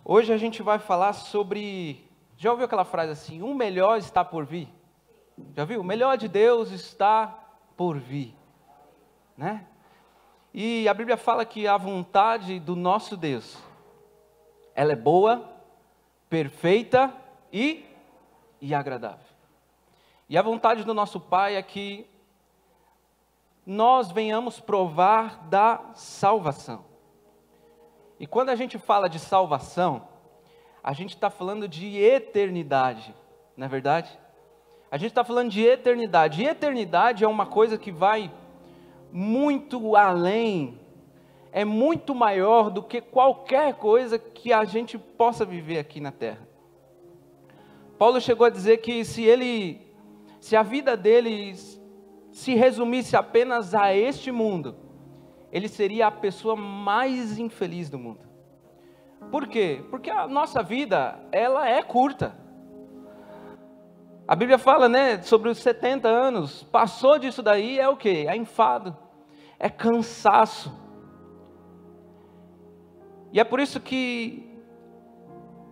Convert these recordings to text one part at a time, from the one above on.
Hoje a gente vai falar sobre... Já ouviu aquela frase assim? O melhor está por vir. Já viu? O melhor de Deus está por vir. Né? E a Bíblia fala que a vontade do nosso Deus, ela é boa, perfeita e agradável. E a vontade do nosso Pai é que nós venhamos provar da salvação. E quando a gente fala de salvação, a gente está falando de eternidade, não é verdade? A gente está falando de eternidade. E eternidade é uma coisa que vai muito além, é muito maior do que qualquer coisa que a gente possa viver aqui na terra. Paulo chegou a dizer que se a vida dele se resumisse apenas a este mundo, ele seria a pessoa mais infeliz do mundo. Por quê? Porque a nossa vida, ela é curta. A Bíblia fala, né, sobre os 70 anos, passou disso daí, é o quê? É enfado, é cansaço. E é por isso que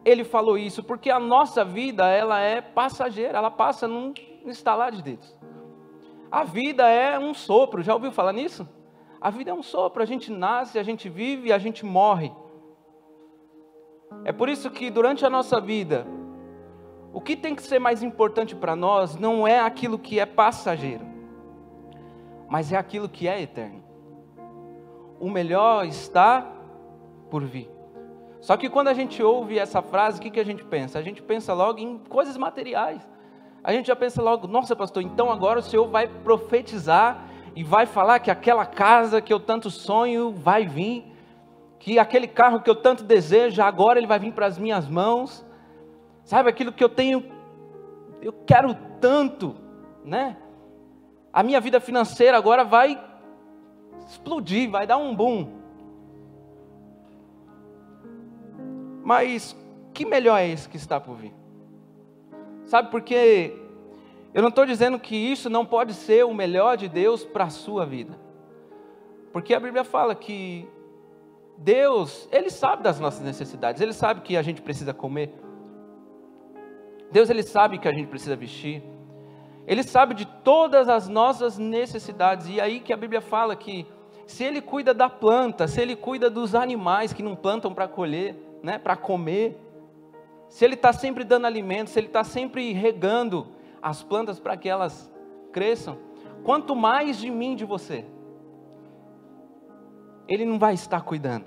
ele falou isso, porque a nossa vida, ela é passageira, ela passa num estalar de dedos. A vida é um sopro, já ouviu falar nisso? A vida é um sopro, a gente nasce, a gente vive e a gente morre. É por isso que durante a nossa vida, o que tem que ser mais importante para nós não é aquilo que é passageiro, mas é aquilo que é eterno. O melhor está por vir. Só que quando a gente ouve essa frase, o que a gente pensa? A gente pensa logo em coisas materiais. A gente já pensa logo, nossa pastor, então agora o Senhor vai profetizar e vai falar que aquela casa que eu tanto sonho vai vir, que aquele carro que eu tanto desejo, agora ele vai vir para as minhas mãos, sabe, aquilo que eu quero tanto, né? A minha vida financeira agora vai explodir, vai dar um boom. Mas que melhor é esse que está por vir? Sabe, porque eu não estou dizendo que isso não pode ser o melhor de Deus para a sua vida. Porque a Bíblia fala que Deus, Ele sabe das nossas necessidades. Ele sabe que a gente precisa comer. Deus, Ele sabe que a gente precisa vestir. Ele sabe de todas as nossas necessidades. E aí que a Bíblia fala que se Ele cuida da planta, se Ele cuida dos animais que não plantam para colher, né, para comer, se Ele está sempre dando alimento, se Ele está sempre regando as plantas para que elas cresçam, quanto mais de mim, de você, Ele não vai estar cuidando.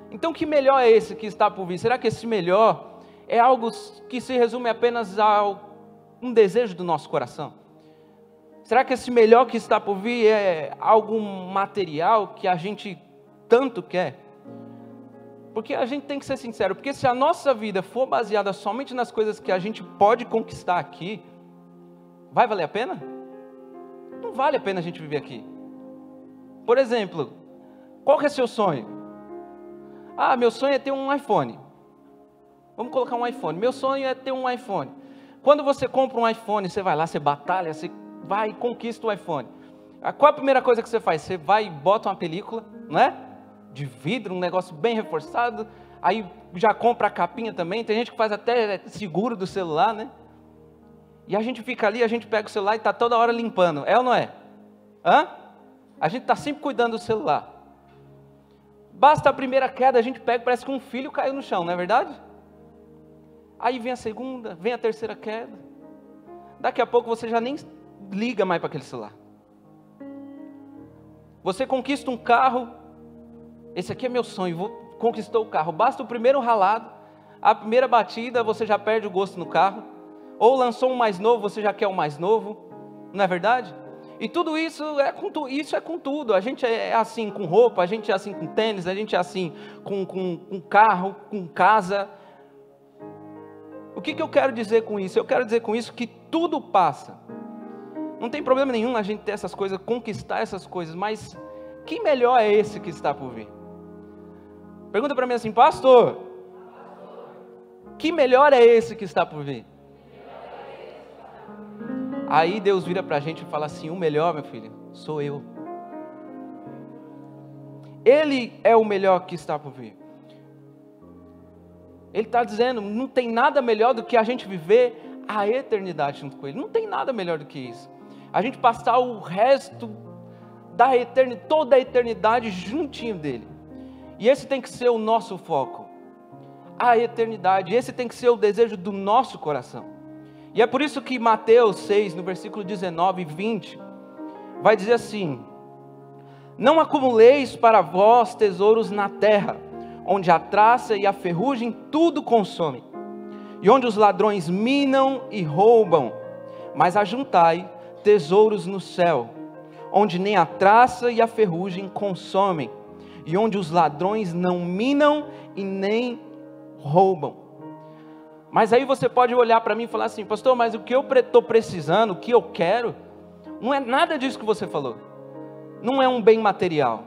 Então que melhor é esse que está por vir? Será que esse melhor é algo que se resume apenas a um desejo do nosso coração? Será que esse melhor que está por vir é algo material que a gente tanto quer? Porque a gente tem que ser sincero, porque se a nossa vida for baseada somente nas coisas que a gente pode conquistar aqui, vai valer a pena? Não vale a pena a gente viver aqui. Por exemplo, qual que é seu sonho? Ah, meu sonho é ter um iPhone. Vamos colocar um iPhone. Meu sonho é ter um iPhone. Quando você compra um iPhone, você vai lá, você batalha, você vai e conquista o iPhone. Qual a primeira coisa que você faz? Você vai e bota uma película, não é? De vidro, um negócio bem reforçado, aí já compra a capinha também, tem gente que faz até seguro do celular, né? E a gente fica ali, a gente pega o celular e está toda hora limpando, é ou não é? Hã? A gente está sempre cuidando do celular. Basta a primeira queda, a gente pega, parece que um filho caiu no chão, não é verdade? Aí vem a segunda, vem a terceira queda, daqui a pouco você já nem liga mais para aquele celular. Você conquista um carro, esse aqui é meu sonho, conquistou o carro, basta o primeiro ralado, a primeira batida, você já perde o gosto no carro, ou lançou um mais novo, você já quer um mais novo, não é verdade? E tudo isso é com tudo, a gente é assim com roupa, a gente é assim com tênis, a gente é assim com carro, com casa. O que eu quero dizer com isso? Eu quero dizer com isso que tudo passa, não tem problema nenhum a gente ter essas coisas, conquistar essas coisas, mas que melhor é esse que está por vir? Pergunta para mim assim, pastor, que melhor é esse que está por vir? Aí Deus vira para a gente e fala assim, o melhor, meu filho, sou eu. Ele é o melhor que está por vir. Ele está dizendo, não tem nada melhor do que a gente viver a eternidade junto com Ele. Não tem nada melhor do que isso. A gente passar o resto da eternidade, toda a eternidade juntinho dEle. E esse tem que ser o nosso foco. A eternidade. Esse tem que ser o desejo do nosso coração. E é por isso que Mateus 6, no versículo 19 e 20, vai dizer assim: não acumuleis para vós tesouros na terra, onde a traça e a ferrugem tudo consomem, e onde os ladrões minam e roubam, mas ajuntai tesouros no céu, onde nem a traça e a ferrugem consomem, e onde os ladrões não minam e nem roubam. Mas aí você pode olhar para mim e falar assim: pastor, mas o que eu estou precisando, o que eu quero, não é nada disso que você falou. Não é um bem material.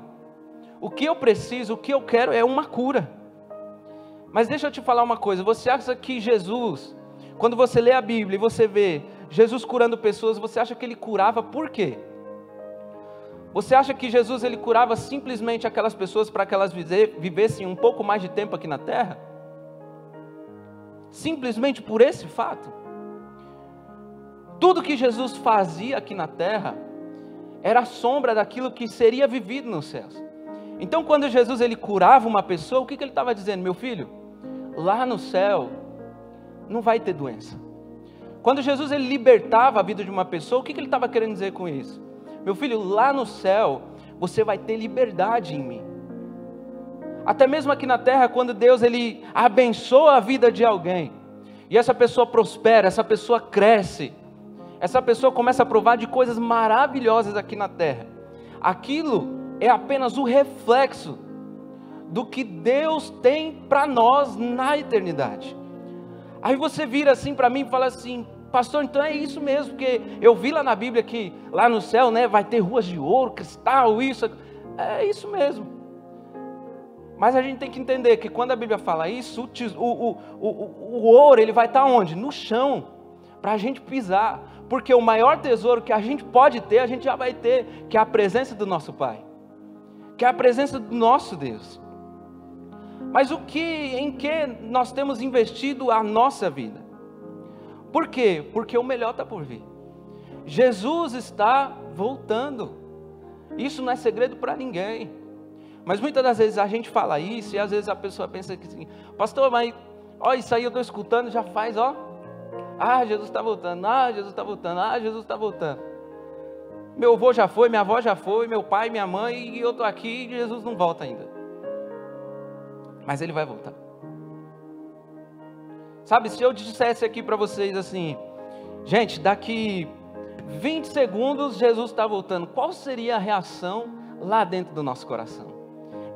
O que eu preciso, o que eu quero é uma cura. Mas deixa eu te falar uma coisa. Você acha que Jesus, quando você lê a Bíblia e você vê Jesus curando pessoas, você acha que Ele curava por quê? Você acha que Jesus ele curava simplesmente aquelas pessoas para que elas vivessem um pouco mais de tempo aqui na terra? Simplesmente por esse fato? Tudo que Jesus fazia aqui na terra era a sombra daquilo que seria vivido nos céus. Então quando Jesus ele curava uma pessoa, o que ele estava dizendo? Meu filho, lá no céu não vai ter doença. Quando Jesus ele libertava a vida de uma pessoa, o que ele estava querendo dizer com isso? Meu filho, lá no céu você vai ter liberdade em mim. Até mesmo aqui na terra, quando Deus ele abençoa a vida de alguém, e essa pessoa prospera, essa pessoa cresce, essa pessoa começa a provar de coisas maravilhosas aqui na terra, aquilo é apenas o reflexo do que Deus tem para nós na eternidade. Aí você vira assim para mim e fala assim: pastor, então é isso mesmo, porque eu vi lá na Bíblia que lá no céu, né, vai ter ruas de ouro, cristal, isso, é isso mesmo. Mas a gente tem que entender que quando a Bíblia fala isso, o ouro ele vai estar onde? No chão, para a gente pisar, porque o maior tesouro que a gente pode ter, a gente já vai ter, que é a presença do nosso Pai, que é a presença do nosso Deus. Mas em que nós temos investido a nossa vida? Por quê? Porque o melhor está por vir. Jesus está voltando. Isso não é segredo para ninguém. Mas muitas das vezes a gente fala isso e às vezes a pessoa pensa que assim: pastor, mas ó, isso aí eu estou escutando já faz, ó. Ah, Jesus está voltando, ah, Jesus está voltando, ah, Jesus está voltando. Meu avô já foi, minha avó já foi, meu pai, minha mãe, e eu estou aqui e Jesus não volta ainda. Mas Ele vai voltar. Sabe, se eu dissesse aqui para vocês assim: gente, daqui 20 segundos Jesus está voltando, qual seria a reação lá dentro do nosso coração?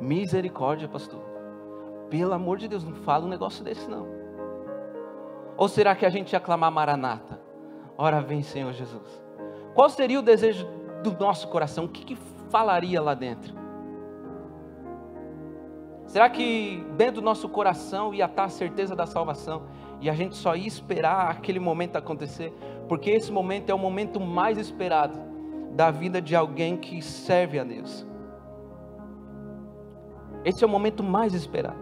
Misericórdia, pastor, pelo amor de Deus, não fala um negócio desse não. Ou será que a gente ia clamar Maranata? Ora vem, Senhor Jesus. Qual seria o desejo do nosso coração? O que falaria lá dentro? Será que dentro do nosso coração ia estar a certeza da salvação e a gente só ia esperar aquele momento acontecer? Porque esse momento é o momento mais esperado da vida de alguém que serve a Deus. Esse é o momento mais esperado.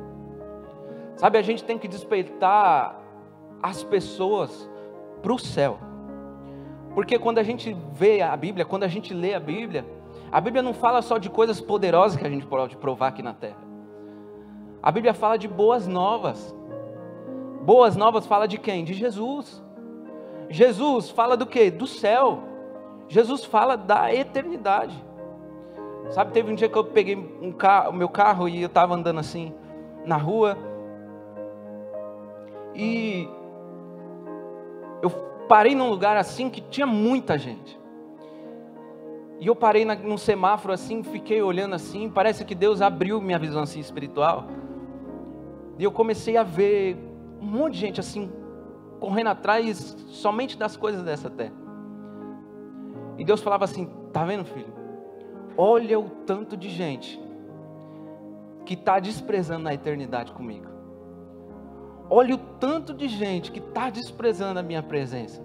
Sabe, a gente tem que despertar as pessoas para o céu. Porque quando a gente vê a Bíblia, quando a gente lê a Bíblia não fala só de coisas poderosas que a gente pode provar aqui na terra. A Bíblia fala de boas novas. Boas novas fala de quem? De Jesus. Jesus fala do quê? Do céu. Jesus fala da eternidade. Sabe, teve um dia que eu peguei o meu carro e eu estava andando assim na rua e eu parei num lugar assim que tinha muita gente. E eu parei num semáforo assim, fiquei olhando assim, parece que Deus abriu minha visão assim espiritual. E eu comecei a ver um monte de gente assim, correndo atrás somente das coisas dessa terra. E Deus falava assim: tá vendo, filho? Olha o tanto de gente que está desprezando a eternidade comigo. Olha o tanto de gente que está desprezando a minha presença.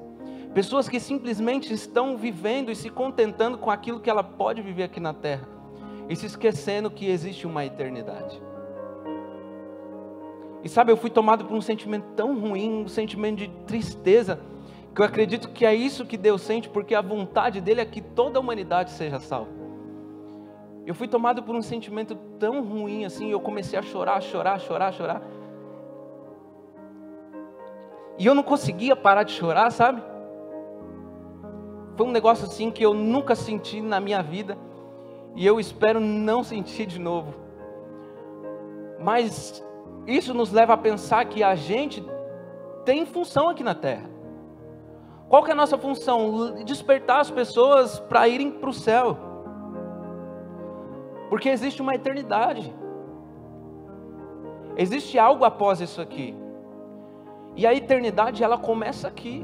Pessoas que simplesmente estão vivendo e se contentando com aquilo que ela pode viver aqui na terra, e se esquecendo que existe uma eternidade. E sabe, eu fui tomado por um sentimento tão ruim, um sentimento de tristeza, que eu acredito que é isso que Deus sente, porque a vontade dele é que toda a humanidade seja salva. Eu fui tomado por um sentimento tão ruim assim, eu comecei a chorar. E eu não conseguia parar de chorar, sabe? Foi um negócio assim que eu nunca senti na minha vida, e eu espero não sentir de novo. Mas isso nos leva a pensar que a gente tem função aqui na terra. Qual que é a nossa função? Despertar as pessoas para irem para o céu. Porque existe uma eternidade. Existe algo após isso aqui. E a eternidade, ela começa aqui.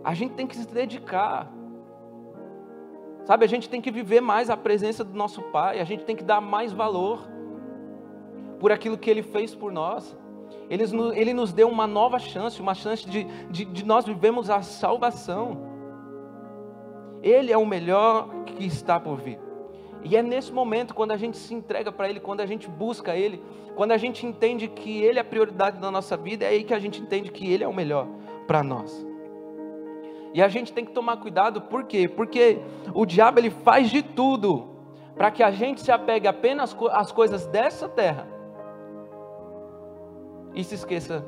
A gente tem que se dedicar. Sabe, a gente tem que viver mais a presença do nosso Pai. A gente tem que dar mais valor por aquilo que Ele fez por nós. Ele nos deu uma nova chance, uma chance de nós vivermos a salvação. Ele é o melhor que está por vir. E é nesse momento, quando a gente se entrega para Ele, quando a gente busca Ele, quando a gente entende que Ele é a prioridade da nossa vida, é aí que a gente entende que Ele é o melhor para nós. E a gente tem que tomar cuidado, por quê? Porque o diabo, ele faz de tudo para que a gente se apegue apenas às coisas dessa terra e se esqueça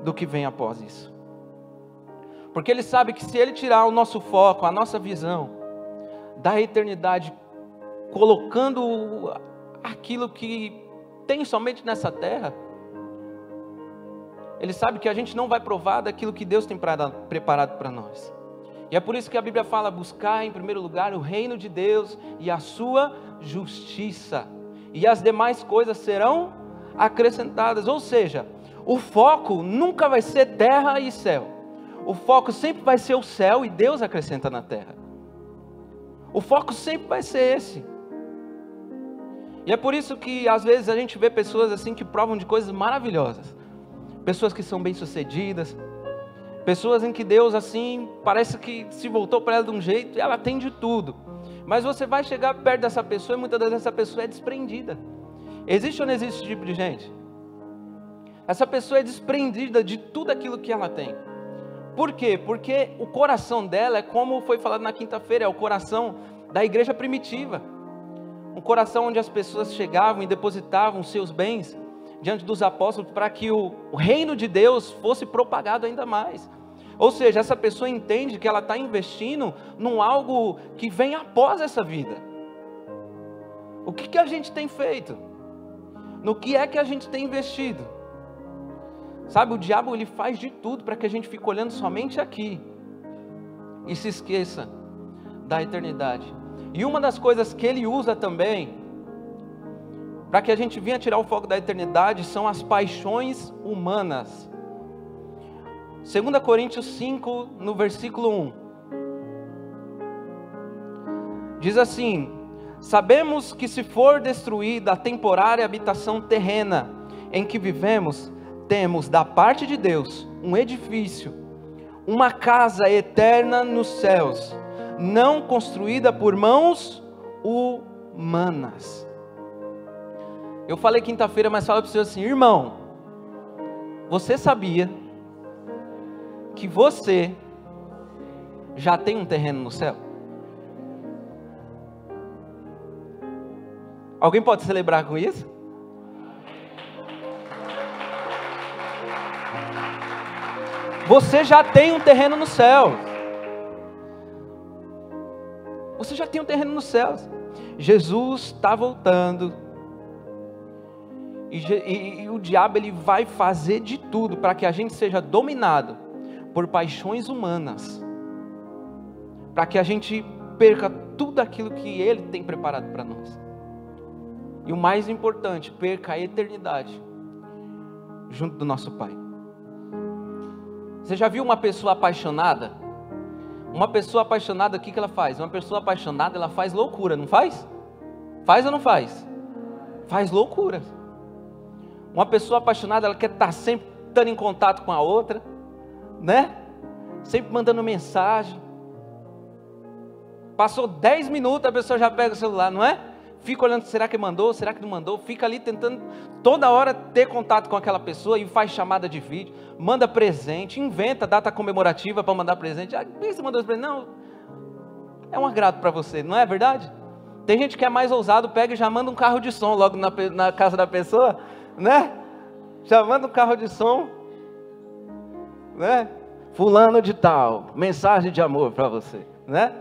do que vem após isso. Porque ele sabe que se ele tirar o nosso foco, a nossa visão da eternidade, colocando aquilo que tem somente nessa terra, ele sabe que a gente não vai provar daquilo que Deus tem preparado para nós. E é por isso que a Bíblia fala: buscar em primeiro lugar o reino de Deus e a sua justiça, e as demais coisas serão acrescentadas. Ou seja, o foco nunca vai ser terra e céu. O foco sempre vai ser o céu e Deus acrescenta na terra. O foco sempre vai ser esse. E é por isso que às vezes a gente vê pessoas assim que provam de coisas maravilhosas. Pessoas que são bem-sucedidas, pessoas em que Deus assim, parece que se voltou para ela de um jeito e ela tem de tudo. Mas você vai chegar perto dessa pessoa e muitas vezes essa pessoa é desprendida. Existe ou não existe esse tipo de gente? Essa pessoa é desprendida de tudo aquilo que ela tem. Por quê? Porque o coração dela é como foi falado na quinta-feira, é o coração da igreja primitiva. Um coração onde as pessoas chegavam e depositavam seus bens diante dos apóstolos para que o reino de Deus fosse propagado ainda mais. Ou seja, essa pessoa entende que ela está investindo num algo que vem após essa vida. O que a gente tem feito? No que é que a gente tem investido? Sabe, o diabo ele faz de tudo para que a gente fique olhando somente aqui e se esqueça da eternidade. E uma das coisas que ele usa também para que a gente venha tirar o foco da eternidade são as paixões humanas. 2 Coríntios 5, no versículo 1. Diz assim: sabemos que se for destruída a temporária habitação terrena em que vivemos, temos da parte de Deus um edifício, uma casa eterna nos céus, não construída por mãos humanas. Eu falei quinta-feira, mas falo para você assim: irmão, você sabia que você já tem um terreno no céu? Alguém pode celebrar com isso? Você já tem um terreno no céu. Você já tem um terreno nos céus. Jesus está voltando. E o diabo ele vai fazer de tudo para que a gente seja dominado por paixões humanas, para que a gente perca tudo aquilo que ele tem preparado para nós. E o mais importante, perca a eternidade junto do nosso Pai. Você já viu uma pessoa apaixonada? Uma pessoa apaixonada, o que ela faz? Uma pessoa apaixonada, ela faz loucura, não faz? Faz ou não faz? Faz loucura. Uma pessoa apaixonada, ela quer estar sempre estando em contato com a outra, né? Sempre mandando mensagem. Passou 10 minutos, a pessoa já pega o celular, não é? fica olhando, será que mandou, será que não mandou, fica ali tentando toda hora ter contato com aquela pessoa e faz chamada de vídeo, manda presente, inventa data comemorativa para mandar presente. Por que você mandou esse presente? Não, é um agrado para você, não é verdade? Tem gente que é mais ousado, pega e já manda um carro de som logo na casa da pessoa, né? Já manda um carro de som, né? Fulano de tal, mensagem de amor para você, né?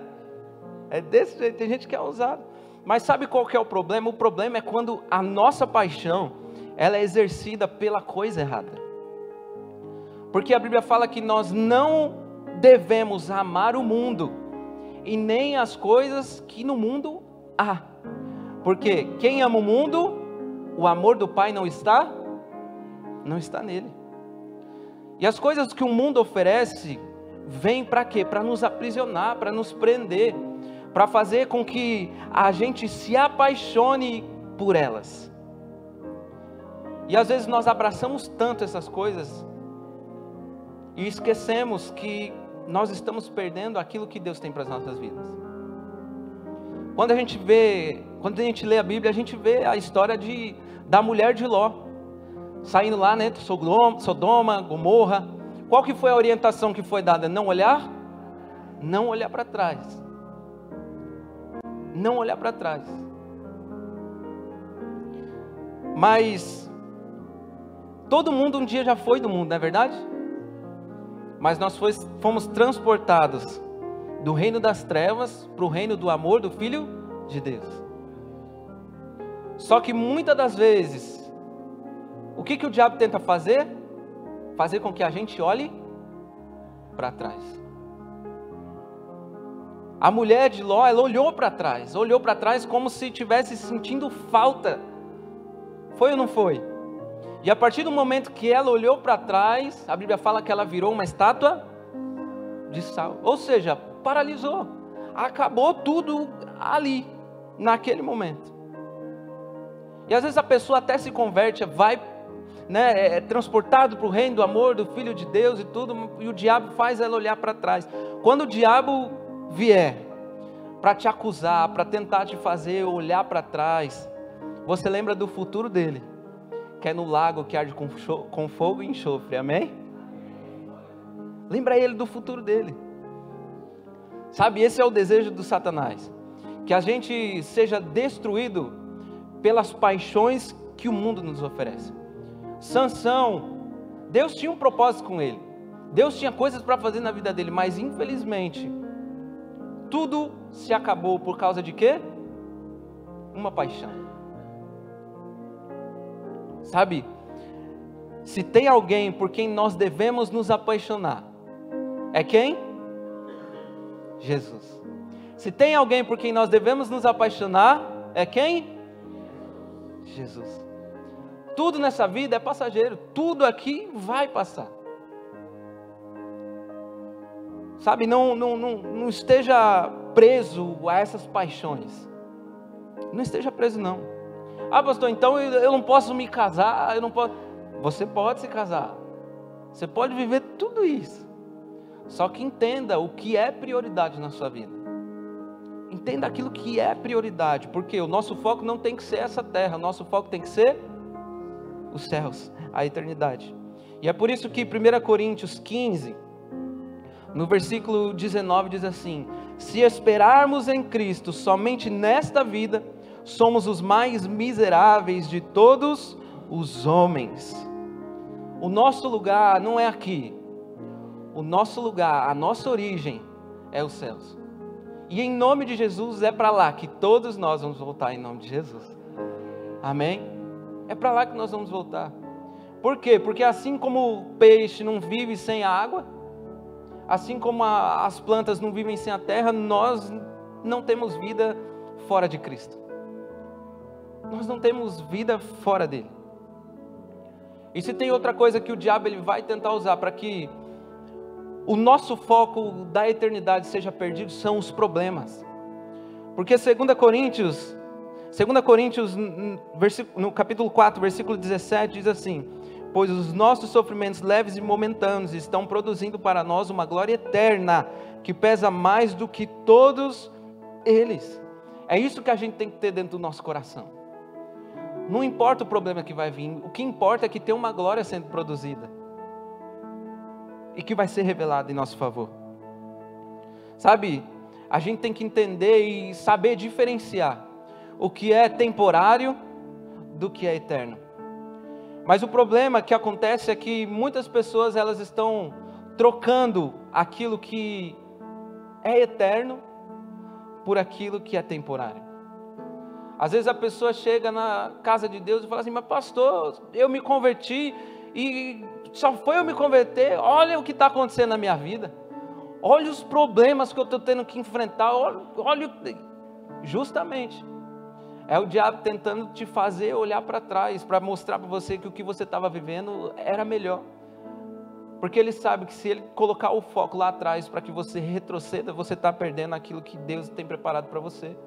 É desse jeito, tem gente que é ousado. Mas sabe qual que é o problema? O problema é quando a nossa paixão, ela é exercida pela coisa errada. Porque a Bíblia fala que nós não devemos amar o mundo, e nem as coisas que no mundo há. Porque quem ama o mundo, o amor do Pai não está nele. E as coisas que o mundo oferece, vêm para quê? Para nos aprisionar, para nos prender, para fazer com que a gente se apaixone por elas. E às vezes nós abraçamos tanto essas coisas, e esquecemos que nós estamos perdendo aquilo que Deus tem para as nossas vidas. Quando a gente lê a Bíblia, a gente vê a história da mulher de Ló, saindo lá, né, Sodoma, Gomorra. Qual que foi a orientação que foi dada? Não olhar para trás. Não olhar para trás. Mas todo mundo um dia já foi do mundo, não é verdade? Mas nós fomos transportados do reino das trevas para o reino do amor do Filho de Deus. Só que muitas das vezes, o que o diabo tenta fazer? Fazer com que a gente olhe para trás. A mulher de Ló, ela olhou para trás como se estivesse sentindo falta. Foi ou não foi? E a partir do momento que ela olhou para trás, a Bíblia fala que ela virou uma estátua de sal. Ou seja, paralisou. Acabou tudo ali, naquele momento. E às vezes a pessoa até se converte, vai, né, é transportado para o reino do amor do Filho de Deus e tudo, e o diabo faz ela olhar para trás. Quando o diabo vier para te acusar, para tentar te fazer olhar para trás, você lembra do futuro dele, que é no lago que arde com fogo e enxofre, amém? Lembra ele do futuro dele. Sabe, esse é o desejo do Satanás, que a gente seja destruído pelas paixões que o mundo nos oferece. Sansão, Deus tinha um propósito com ele, Deus tinha coisas para fazer na vida dele, mas infelizmente, tudo se acabou por causa de quê? Uma paixão. Sabe, se tem alguém por quem nós devemos nos apaixonar, é quem? Jesus. Se tem alguém por quem nós devemos nos apaixonar, é quem? Jesus. Tudo nessa vida é passageiro, tudo aqui vai passar. Sabe, não esteja preso a essas paixões. Não esteja preso não. Ah, pastor, então eu não posso me casar, eu não posso. Você pode se casar, você pode viver tudo isso, só que entenda o que é prioridade na sua vida. Entenda aquilo que é prioridade, porque o nosso foco não tem que ser essa terra, o nosso foco tem que ser os céus, a eternidade. E é por isso que 1 Coríntios 15, no versículo 19 diz assim: se esperarmos em Cristo somente nesta vida, somos os mais miseráveis de todos os homens. O nosso lugar não é aqui. O nosso lugar, a nossa origem é os céus. E em nome de Jesus é para lá que todos nós vamos voltar, em nome de Jesus. Amém? É para lá que nós vamos voltar. Por quê? Porque assim como o peixe não vive sem a água, assim como as plantas não vivem sem a terra, nós não temos vida fora de Cristo. Nós não temos vida fora dele. E se tem outra coisa que o diabo ele vai tentar usar para que o nosso foco da eternidade seja perdido, são os problemas. Porque 2 Coríntios no capítulo 4, versículo 17, diz assim: pois os nossos sofrimentos leves e momentâneos estão produzindo para nós uma glória eterna, que pesa mais do que todos eles. É isso que a gente tem que ter dentro do nosso coração. Não importa o problema que vai vir, o que importa é que tem uma glória sendo produzida. E que vai ser revelada em nosso favor. Sabe, a gente tem que entender e saber diferenciar o que é temporário do que é eterno. Mas o problema que acontece é que muitas pessoas elas estão trocando aquilo que é eterno por aquilo que é temporário. Às vezes a pessoa chega na casa de Deus e fala assim: mas pastor, eu me converti e só foi eu me converter, olha o que está acontecendo na minha vida, olha os problemas que eu estou tendo que enfrentar, olha, justamente, é o diabo tentando te fazer olhar para trás, para mostrar para você que o que você estava vivendo era melhor, porque ele sabe que se ele colocar o foco lá atrás para que você retroceda, você está perdendo aquilo que Deus tem preparado para você.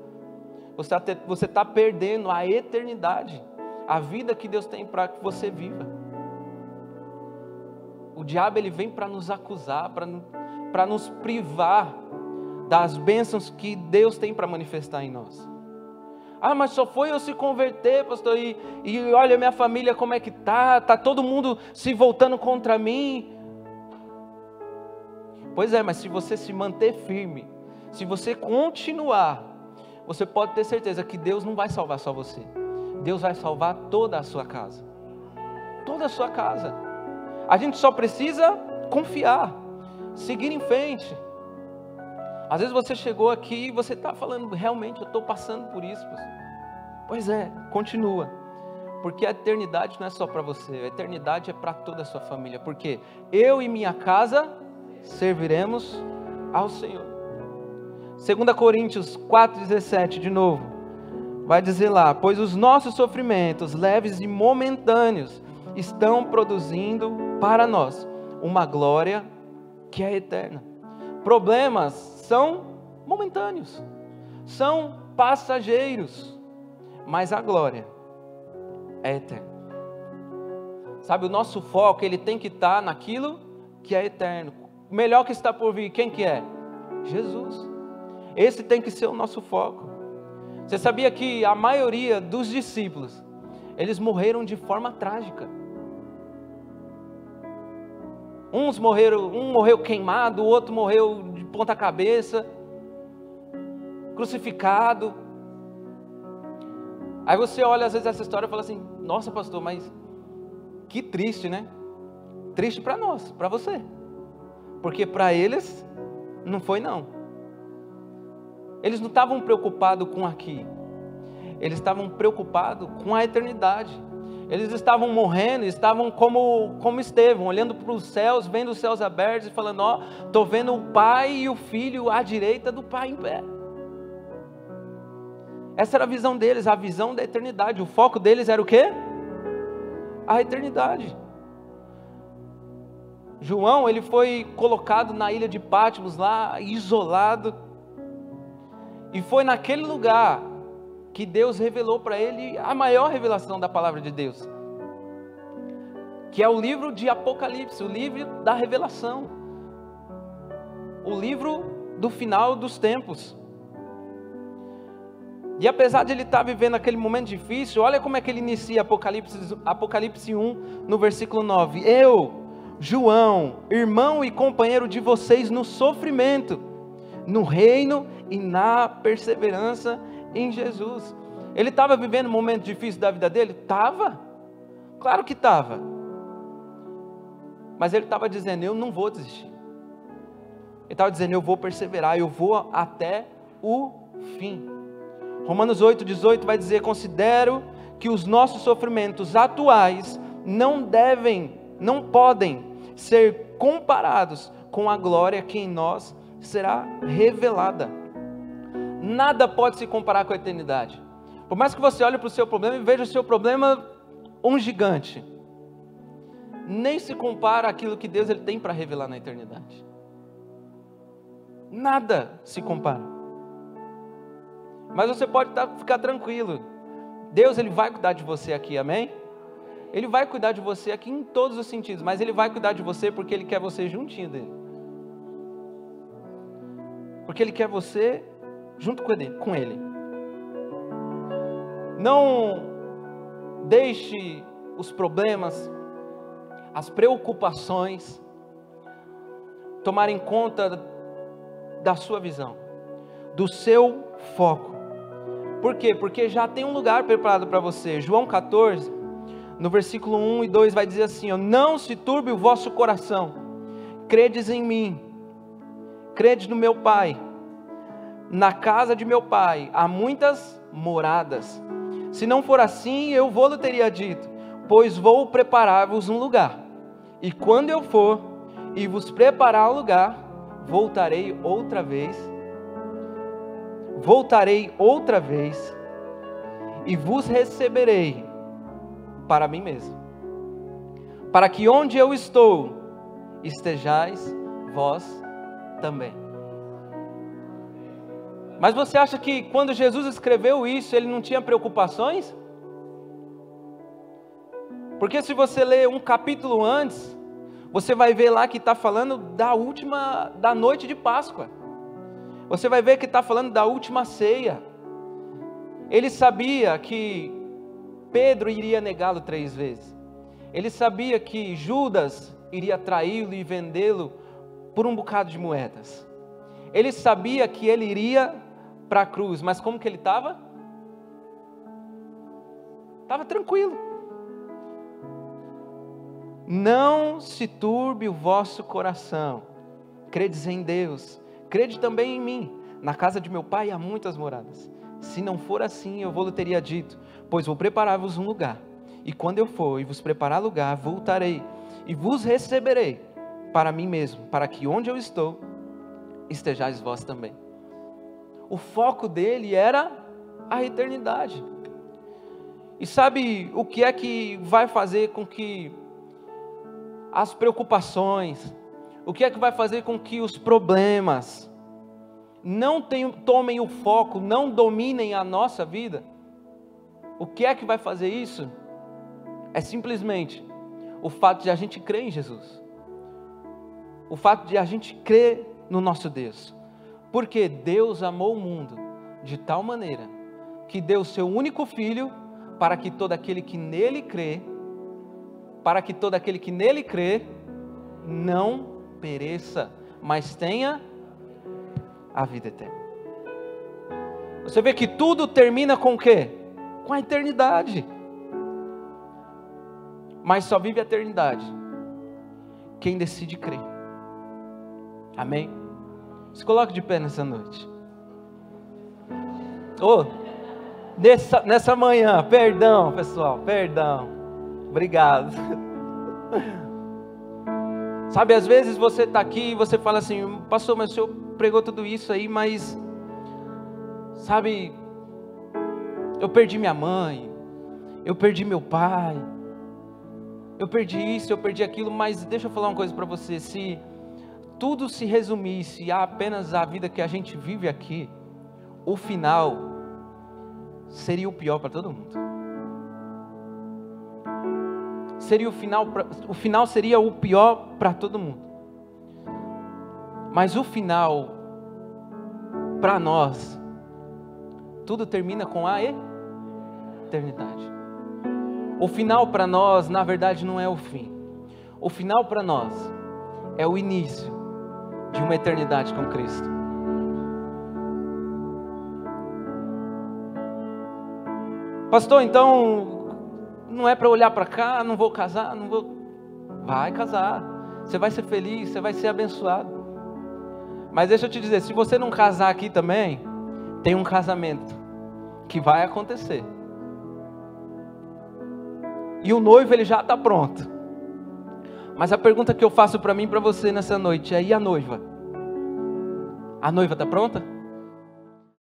Você está perdendo a eternidade, a vida que Deus tem para que você viva. O diabo ele vem para nos acusar, para nos privar das bênçãos que Deus tem para manifestar em nós. Ah, mas só foi eu se converter, pastor, e olha minha família como é que está todo mundo se voltando contra mim. Pois é, mas se você se manter firme, se você continuar, você pode ter certeza que Deus não vai salvar só você. Deus vai salvar toda a sua casa. Toda a sua casa. A gente só precisa confiar, seguir em frente. Às vezes você chegou aqui e você está falando, realmente eu estou passando por isso. Pois é, continua. Porque a eternidade não é só para você, a eternidade é para toda a sua família. Porque eu e minha casa serviremos ao Senhor. 2 Coríntios 4,17 de novo, vai dizer lá: pois os nossos sofrimentos leves e momentâneos estão produzindo para nós uma glória que é eterna. Problemas são momentâneos, são passageiros, mas a glória é eterna. Sabe, o nosso foco ele tem que estar naquilo que é eterno. O melhor que está por vir, quem que é? Jesus. Esse tem que ser o nosso foco. Você sabia que a maioria dos discípulos, eles morreram de forma trágica. Um morreu queimado, o outro morreu de ponta cabeça, crucificado. Aí você olha às vezes essa história e fala assim: nossa pastor, mas que triste, né? Triste para nós, para você. Porque para eles não foi não. Eles não estavam preocupados com aqui, eles estavam preocupados com a eternidade. Eles estavam morrendo, estavam como Estevão, olhando para os céus, vendo os céus abertos e falando: ó, estou vendo o Pai e o Filho à direita do Pai em pé. Essa era a visão deles, a visão da eternidade. O foco deles era o quê? A eternidade. João, ele foi colocado na ilha de Patmos lá, isolado. E foi naquele lugar que Deus revelou para ele a maior revelação da palavra de Deus, que é o livro de Apocalipse, o livro da revelação, o livro do final dos tempos. E apesar de ele estar vivendo aquele momento difícil, olha como é que ele inicia Apocalipse 1, no versículo 9: eu, João, irmão e companheiro de vocês no sofrimento, no reino e na perseverança em Jesus. Ele estava vivendo um momento difícil da vida dele? Estava, claro que estava, mas ele estava dizendo: eu não vou desistir. Ele estava dizendo: eu vou perseverar, eu vou até o fim. Romanos 8,18 vai dizer: considero que os nossos sofrimentos atuais não podem ser comparados com a glória que em nós será revelada. Nada pode se comparar com a eternidade. Por mais que você olhe para o seu problema e veja o seu problema um gigante, nem se compara àquilo que Deus ele tem para revelar na eternidade. Nada se compara. Mas você pode ficar tranquilo. Deus ele vai cuidar de você aqui, amém? Ele vai cuidar de você aqui em todos os sentidos, mas Ele vai cuidar de você porque Ele quer você juntinho dEle. Porque Ele quer você junto com Ele. Não deixe os problemas, as preocupações tomarem conta da sua visão, do seu foco. Por quê? Porque já tem um lugar preparado para você. João 14, no versículo 1 e 2 vai dizer assim, não se turbe o vosso coração, credes em mim, credes no meu Pai, na casa de meu Pai há muitas moradas, se não for assim eu vou-lhe teria dito, pois vou preparar-vos um lugar, e quando eu for e vos preparar o lugar, voltarei outra vez e vos receberei para mim mesmo, para que onde eu estou, estejais vós também. Mas você acha que quando Jesus escreveu isso, ele não tinha preocupações? Porque se você ler um capítulo antes, você vai ver lá que está falando da noite de Páscoa. Você vai ver que está falando da última ceia. Ele sabia que Pedro iria negá-lo 3 vezes. Ele sabia que Judas iria traí-lo e vendê-lo por um bocado de moedas. Ele sabia que ele iria para a cruz, mas como que ele estava? Estava tranquilo. Não se turbe o vosso coração, credes em Deus, crede também em mim, na casa de meu Pai há muitas moradas, se não for assim eu vou-lhe teria dito, pois vou preparar-vos um lugar, e quando eu for e vos preparar lugar, voltarei, e vos receberei para mim mesmo, para que onde eu estou, estejais vós também. O foco dele era a eternidade. E sabe o que é que vai fazer com que as preocupações, o que é que vai fazer com que os problemas não tomem o foco, não dominem a nossa vida? O que é que vai fazer isso? É simplesmente o fato de a gente crer em Jesus, o fato de a gente crer no nosso Deus. Porque Deus amou o mundo de tal maneira que deu o seu único Filho para que todo aquele que nele crê, não pereça, mas tenha a vida eterna. Você vê que tudo termina com o quê? Com a eternidade. Mas só vive a eternidade quem decide crer. Amém? Se coloque de pé nessa noite. Nessa manhã, perdão pessoal, perdão. Obrigado. Sabe, às vezes você está aqui e você fala assim, pastor, mas o senhor pregou tudo isso aí, mas, sabe, eu perdi minha mãe, eu perdi meu pai, eu perdi isso, eu perdi aquilo, mas deixa eu falar uma coisa para você, se tudo se resumisse a apenas a vida que a gente vive aqui, o final seria o pior para todo mundo. O final seria o pior para todo mundo. Mas o final, para nós, tudo termina com a eternidade. O final para nós, na verdade, não é o fim. O final para nós é o início de uma eternidade com Cristo. Pastor, então não é para olhar para cá, não vou casar, não vou. Vai casar, você vai ser feliz, você vai ser abençoado. Mas deixa eu te dizer, se você não casar aqui também, tem um casamento que vai acontecer. E o noivo ele já está pronto. Mas a pergunta que eu faço para mim e para você nessa noite é: e a noiva? A noiva está pronta?